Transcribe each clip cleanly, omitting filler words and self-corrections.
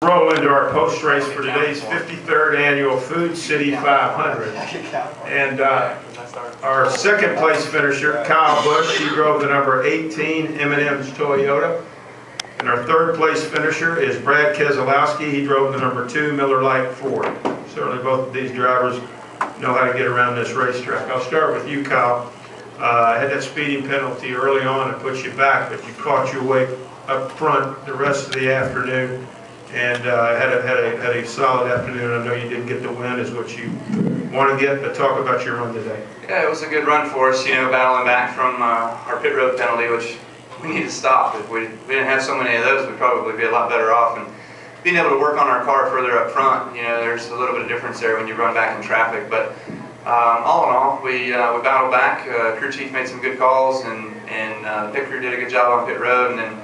Roll into our post race for today's 53rd annual Food City 500. And our second place finisher, Kyle Busch, he drove the number 18 M&M's Toyota. And our third place finisher is Brad Keselowski. He drove the number 2 Miller Lite Ford. Certainly both of these drivers know how to get around this racetrack. I'll start with you, Kyle. I had that speeding penalty early on and put you back, but you caught your way up front the rest of the afternoon. And had a solid afternoon. I know you didn't get the win is what you want to get, but talk about your run today. Yeah, it was a good run for us, you know, battling back from our pit road penalty, which we need to stop. If we didn't have so many of those, we'd probably be a lot better off. And being able to work on our car further up front, you know, there's a little bit of difference there when you run back in traffic. But all in all, we battled back. Crew chief made some good calls, and Picker did a good job on pit road. And then,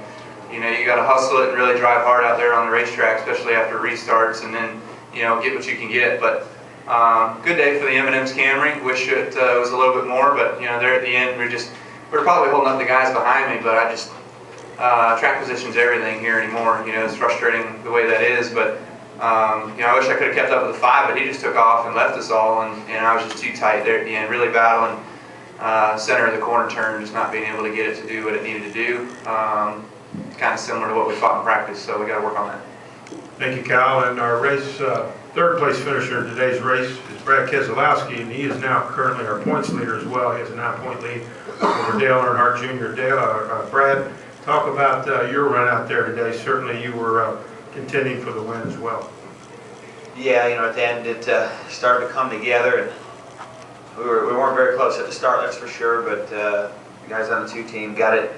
you know, you got to hustle it and really drive hard out there on the racetrack, especially after restarts, and then, you know, get what you can get. But good day for the M&M's Camry. Wish it was a little bit more, but you know, there at the end, we're probably holding up the guys behind me. But I just track position's everything here anymore. You know, it's frustrating the way that is, but you know, I wish I could have kept up with the 5, but he just took off and left us all, and I was just too tight there at the end, really battling center of the corner turn, just not being able to get it to do what it needed to do. Kind of similar to what we fought in practice, so we got to work on that. Thank you, Kyle. And our race third place finisher in today's race is Brad Keselowski, and he is now currently our points leader as well. He has a 9-point lead over Dale Earnhardt Jr. Brad, talk about your run out there today. Certainly you were contending for the win as well. Yeah, you know, at the end it started to come together, and we weren't very close at the start, that's for sure. But the guys on the 2 team got it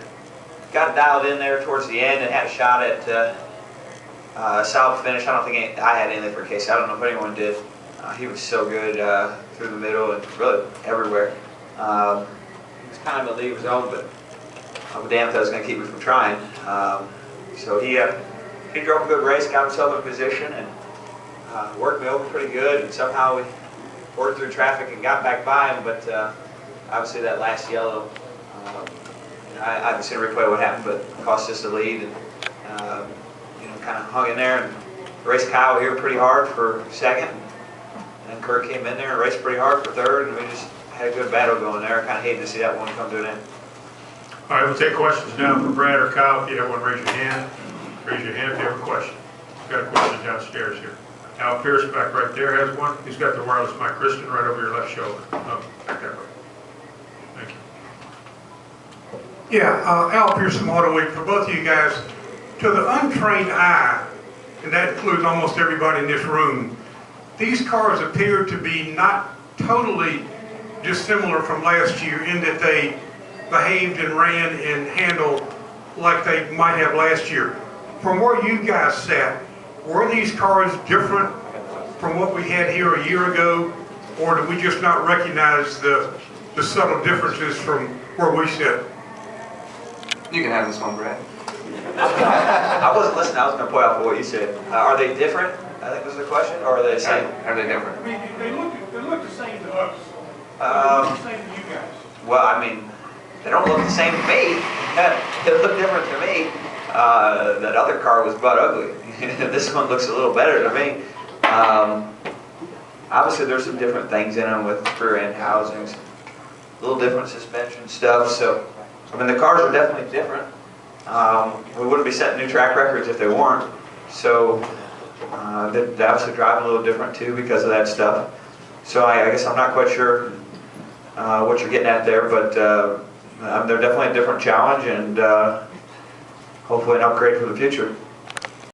dialed in there towards the end and had a shot at a solid finish. I don't think I had anything for Casey. I don't know if anyone did. He was so good through the middle and really everywhere. He was kind of in the league of his own, but I'm damned if that was going to keep me from trying. So he drove a good race, got himself in position, and worked me over pretty good. And somehow we worked through traffic and got back by him. But obviously that last yellow, I haven't seen a replay of what happened, but cost us the lead, and you know, kind of hung in there and raced Kyle here pretty hard for second, and then Kurt came in there and raced pretty hard for third, and we just had a good battle going there. Kind of hated to see that one come to an end. All right, we'll take questions now for Brad or Kyle. If you have one, raise your hand. Raise your hand if you have a question. We've got a question downstairs here. Al Pierce back right there has one. He's got the wireless mic. Kristen, right over your left shoulder. Oh, back that way. Thank you. Yeah, Al Pierce from Auto Week. For both of you guys, to the untrained eye, and that includes almost everybody in this room, these cars appear to be not totally dissimilar from last year in that they behaved and ran and handled like they might have last year. From where you guys sat, were these cars different from what we had here a year ago, or did we just not recognize the subtle differences from where we sit? You can have this one, Brad. I wasn't listening. I was going to point out what you said. Are they different? I think was the question, or are they the same? Are they different? I mean, they look the same to us. They look the same to you guys. Well, I mean, they don't look the same to me. They look different to me. That other car was butt ugly. This one looks a little better to me. Obviously, there's some different things in them with rear end housings, a little different suspension stuff. So, I mean, the cars are definitely different. We wouldn't be setting new track records if they weren't. So, they're obviously driving a little different too because of that stuff. So, I guess I'm not quite sure what you're getting at there, but they're definitely a different challenge, and hopefully an upgrade for the future.